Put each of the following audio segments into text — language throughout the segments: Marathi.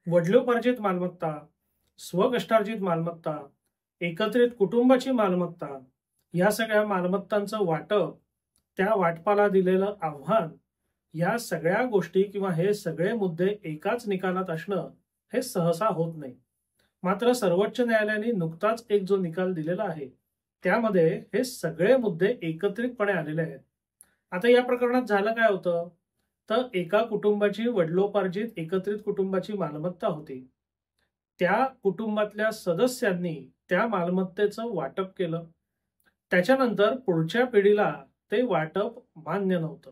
वडिलोपार्जित मालमत्ता, स्वकष्टार्जित मालमत्ता, एकत्रित कुटुंबाची मालमत्ता, या सगळ्या मालमत्तांचं वाटप, त्या वाटपाला दिलेलं आव्हान, या सगळ्या गोष्टी किंवा हे सगळे मुद्दे एकाच निकालात असणं हे सहसा होत नाही. मात्र सर्वोच्च न्यायालयाने नुकताच एक जो निकाल दिलेला आहे त्यामध्ये हे सगळे मुद्दे एकत्रितपणे आलेले आहेत. आता या प्रकरणात झालं काय होतं, तर एका कुटुंबाची वडिलोपार्जित एकत्रित कुटुंबाची मालमत्ता होती. त्या कुटुंबातल्या सदस्यांनी त्या मालमत्तेचं वाटप केलं. त्याच्यानंतर पुढच्या पिढीला ते वाटप मान्य नव्हतं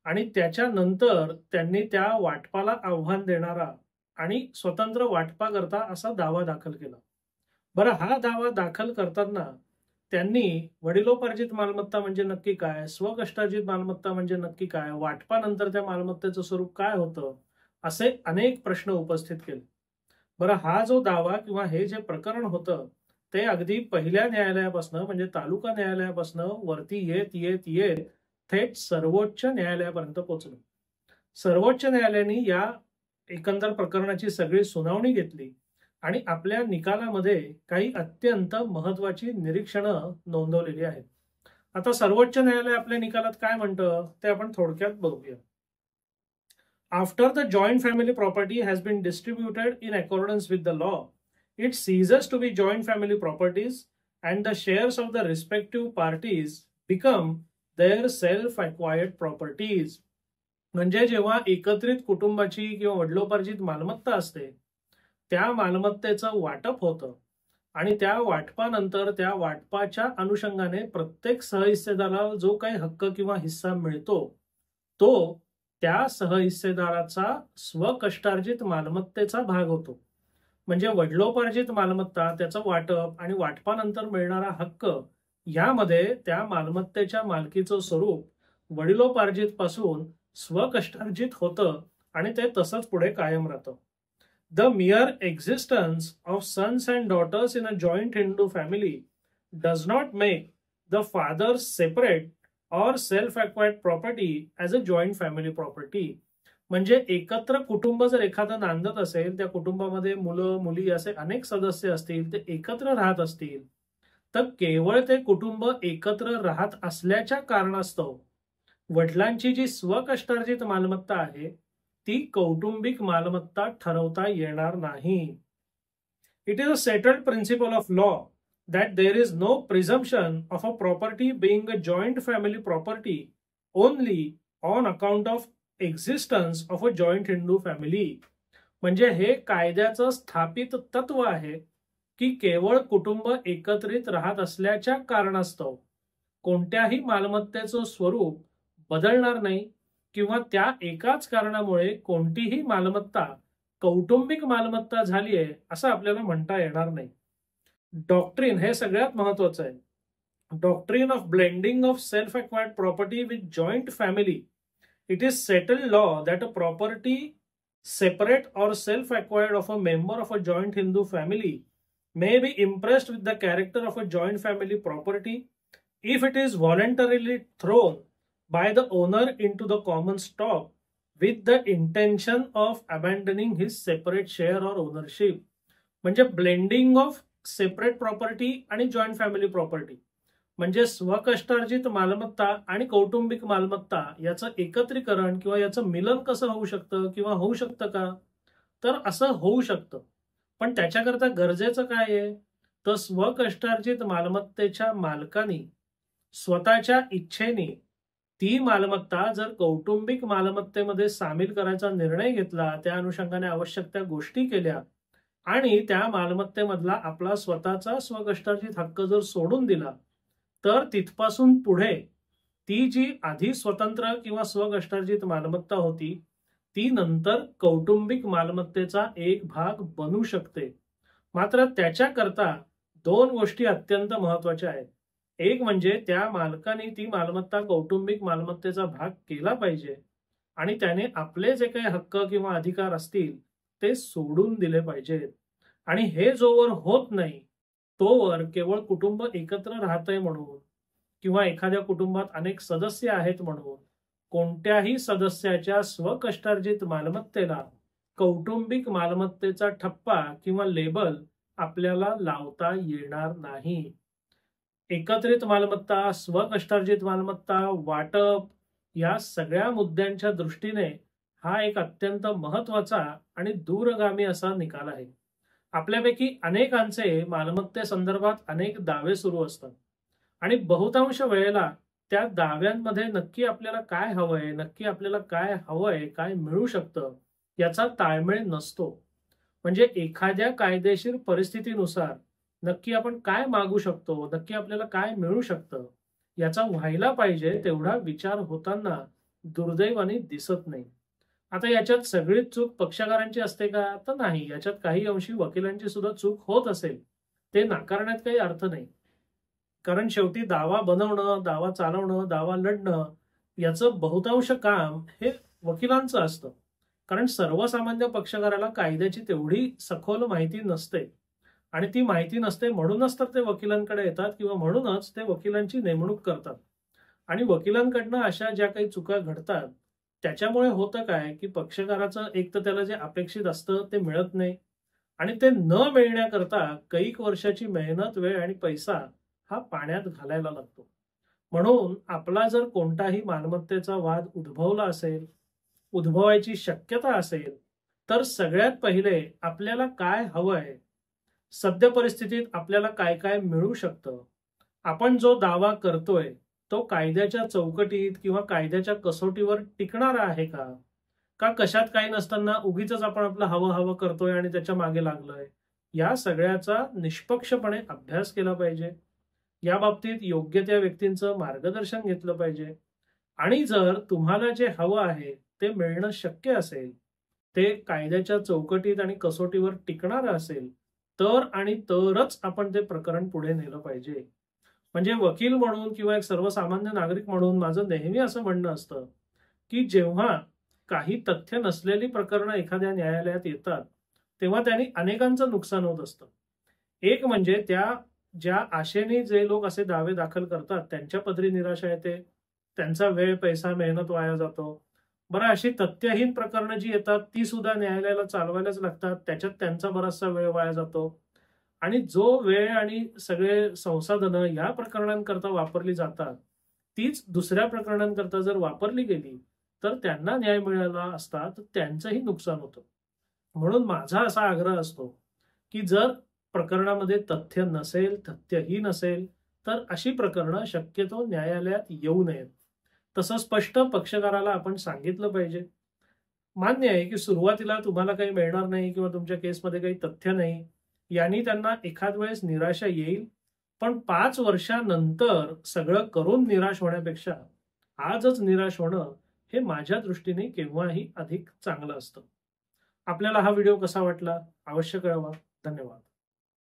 आणि त्याच्यानंतर त्यांनी त्या वाटपाला आव्हान देणारा आणि स्वतंत्र वाटपाकरता असा दावा दाखल केला. बरं, हा दावा दाखल करताना त्यांनी वडिलोपार्जित मालमत्ता म्हणजे नक्की काय, स्वकष्टार्जित मालमत्ता म्हणजे नक्की काय, वाटपानंतर त्या मालमत्तेचं स्वरूप काय होतं, असे अनेक प्रश्न उपस्थित केले. बरं, हा जो दावा किंवा हे जे प्रकरण होतं ते अगदी पहिल्या न्यायालयापासून म्हणजे तालुका न्यायालयापासून वरती येत येत येत थेट सर्वोच्च न्यायालयापर्यंत पोहोचलं. सर्वोच्च न्यायालयाने या एकंदर प्रकरणाची सगळी सुनावणी घेतली आणि आपल्या निकालामध्ये काही अत्यंत महत्वाची निरीक्षणं नोंदवलेली आहेत. आता सर्वोच्च न्यायालय आपल्या निकालात काय म्हणतं ते आपण थोडक्यात बघूया. After the joint family property has been distributed in accordance with the law, it ceases to be joint family properties and the shares of the respective parties become their self-acquired properties. म्हणजे जेव्हा एकत्रित कुटुंबाची किंवा वडिलोपार्जित मालमत्ता असते त्या मालमत्तेचं वाटप होतं आणि त्या वाटपानंतर त्या वाटपाच्या अनुषंगाने प्रत्येक सहहिस्सेदाराला जो काही हक्क किंवा हिस्सा मिळतो तो त्या सहहिस्सेदाराचा स्वकष्टार्जित मालमत्तेचा भाग होतो. म्हणजे वडिलोपार्जित मालमत्ता, त्याचं वाटप आणि वाटपानंतर मिळणारा हक्क यामध्ये त्या मालमत्तेच्या मालकीचं स्वरूप वडिलोपार्जित पासून स्वकष्टार्जित होतं आणि ते तसंच पुढे कायम राहतं. The mere existence of sons and daughters in a joint Hindu family does not make the father's separate or self-acquired property as a joint family property. म्हणजे एकत्र कुटुंब जर एखादं नांदत असेल, त्या कुटुंबामध्ये मुलं मुली असे अनेक सदस्य असतील, ते एकत्र राहत असतील, तर केवळ ते कुटुंब एकत्र राहत असल्याच्या कारणास्तव वडिलांची जी स्वकष्टार्जित मालमत्ता आहे ती कौटुंबिक मालमत्ता ठरवता येणार नाही. It is a settled principle of law that there is no presumption of a property being a joint family property only on account of existence of a joint Hindu family. म्हणजे हे कायद्याचं स्थापित तत्व आहे की केवळ कुटुंब एकत्रित राहत असल्याच्या कारणास्तव कोणत्याही मालमत्तेचं स्वरूप बदलणार नाही किंवा त्या एकाच कारणामुळे कोणतीही मालमत्ता कौटुंबिक मालमत्ता झाली आहे असं आपल्याला म्हणता येणार नाही. डॉक्ट्रिन हे सगळ्यात महत्वाचं आहे. Doctrine of blending of self acquired property with joint family. It is settled law that a property separate or self acquired of a member of a joint Hindu family may be impressed with the character of a joint family property if it is voluntarily thrown by the owner into the common stock with the intention of abandoning his separate share or ownership. म्हणजे ब्लेंडिंग ऑफ सेपरेट प्रॉपर्टी आणि जॉइंट फॅमिली प्रॉपर्टी म्हणजे स्वकष्टार्जित मालमत्ता आणि कौटुंबिक मालमत्ता याचं एकत्रीकरण किंवा याचं मिलन कसं होऊ शकतं किंवा होऊ शकतं का, तर असं होऊ शकतं. पण त्याच्याकरता गरजेचं काय आहे, तर स्वकष्टार्जित मालमत्तेच्या मालकांनी स्वतःच्या इच्छेने ती मालमत्ता जर कौटुंबिक मालमत्तेमध्ये सामील करायचा निर्णय घेतला, त्या अनुषंगाने आवश्यक त्या गोष्टी केल्या आणि त्या मालमत्तेमधला आपला स्वतःचा स्वकष्टार्जित हक्क जर सोडून दिला, तर तिथपासून पुढे ती जी आधी स्वतंत्र किंवा स्वकष्टार्जित मालमत्ता होती ती नंतर कौटुंबिक मालमत्तेचा एक भाग बनू शकते. मात्र त्याच्याकरता दोन गोष्टी अत्यंत महत्वाच्या आहेत. एक म्हणजे त्या मालकाने ती मालमत्ता कौटुंबिक मालमत्तेचा भाग केला पाहिजे आणि त्याने आपले जे काही हक्क किंवा अधिकार असतील ते सोडून दिले पाहिजेत. आणि हे जोवर होत नाही तोवर केवळ कुटुंब एकत्र राहतंय म्हणून किंवा एखाद्या कुटुंबात अनेक सदस्य आहेत म्हणून कोणत्याही सदस्याच्या स्वकष्टार्जित मालमत्तेला कौटुंबिक मालमत्तेचा ठप्पा किंवा लेबल आपल्याला लावता येणार नाही. एकत्रित मालमत्ता, स्वकष्टार्जित मालमत्ता, वाटप या सगळ्या मुद्द्यांच्या दृष्टीने हा एक अत्यंत महत्वाचा आणि दूरगामी असा निकाल आहे. आपल्यापैकी अनेकांचे मालमत्तेसंदर्भात अनेक दावे सुरू असतात आणि बहुतांश वेळेला त्या दाव्यांमध्ये नक्की आपल्याला काय हवंय, नक्की आपल्याला काय हवंय, काय मिळू शकतं याचा ताळमेळ नसतो. म्हणजे एखाद्या कायदेशीर परिस्थितीनुसार नक्की आपण काय मागू शकतो, नक्की आपल्याला काय मिळू शकतं याचा व्हायला पाहिजे तेवढा विचार होताना दुर्दैवाने दिसत नाही. आता याच्यात सगळीच चूक पक्षकारांची असते का? तर नाही. याच्यात काही अंशी वकिलांची सुद्धा चूक होत असेल, ते नाकारण्यात काही अर्थ नाही. कारण शेवटी दावा बनवणं, दावा चालवणं, दावा लढणं याचं बहुतांश काम हे वकिलांचं असतं. कारण सर्वसामान्य पक्षकाराला कायद्याची तेवढी सखोल माहिती नसते आणि ती माहिती नसते म्हणूनच तर ते वकिलांकडे येतात किंवा म्हणूनच ते वकिलांची नेमणूक करतात. आणि वकिलांकडनं अशा ज्या काही चुका घडतात त्याच्यामुळे होतं काय की पक्षकाराचं एक तर त्याला जे अपेक्षित असतं ते मिळत नाही आणि ते न मिळण्याकरता कैक वर्षाची मेहनत, वेळ आणि पैसा हा पाण्यात घालायला लागतो. म्हणून आपला जर कोणताही मालमत्तेचा वाद उद्भवला असेल, उद्भवायची शक्यता असेल, तर सगळ्यात पहिले आपल्याला काय हवंय, सद्य परिस्थितीत आपल्याला काय काय मिळू शकतं, आपण जो दावा करतोय तो कायद्याच्या चौकटीत किंवा कायद्याच्या कसोटीवर टिकणारा आहे का? का कशात काही नसताना उगीच आपण आपलं हवं हवं करतोय आणि त्याच्या मागे लागलोय? या सगळ्याचा निष्पक्षपणे अभ्यास केला पाहिजे. या बाबतीत योग्य त्या व्यक्तींचं मार्गदर्शन घेतलं पाहिजे. आणि जर तुम्हाला जे हवं आहे ते मिळणं शक्य असेल, ते कायद्याच्या चौकटीत आणि कसोटीवर टिकणारं असेल, तर आणि तरच आपण ते प्रकरण पुढे नेलं पाहिजे. म्हणजे वकील म्हणून किंवा एक सर्वसामान्य नागरिक म्हणून माझं नेहमी असं म्हणणं असतं की जेव्हा काही तथ्य नसलेली प्रकरणं एखाद्या न्यायालयात येतात तेव्हा त्यांनी अनेकांचं नुकसान होत असतं. एक म्हणजे त्या ज्या आशेने जे लोक असे दावे दाखल करतात त्यांच्या पदरी निराशा येते, त्यांचा वेळ, पैसा, मेहनत वाया जातो. बरं, अशी तथ्यहीन प्रकरणं जी येतात ती सुद्धा न्यायालयाला चालवायलाच लागतात, त्याच्यात त्यांचा बराचसा वेळ वाया जातो. आणि जो वेळ आणि सगळे संसाधनं या प्रकरणांकरता वापरली जातात तीच दुसऱ्या प्रकरणांकरता जर वापरली गेली तर त्यांना न्याय मिळाला असता तर त्यांचंही नुकसान होतं. म्हणून माझा असा आग्रह असतो की जर प्रकरणामध्ये तथ्य नसेल, तथ्यहीन असेल, तर अशी प्रकरणं शक्यतो न्यायालयात येऊ नयेत. तसं स्पष्ट पक्षकाराला आपण सांगितलं पाहिजे. मान्य आहे की सुरुवातीला तुम्हाला काही मिळणार नाही किंवा तुमच्या केसमध्ये काही तथ्य नाही, यांनी त्यांना एखाद वेळेस निराशा येईल. पण 5 वर्षानंतर सगळं करून निराश होण्यापेक्षा आजच निराश होणं हे माझ्या दृष्टीने केव्हाही अधिक चांगलं असतं. आपल्याला हा व्हिडिओ कसा वाटला अवश्य कळवा. धन्यवाद.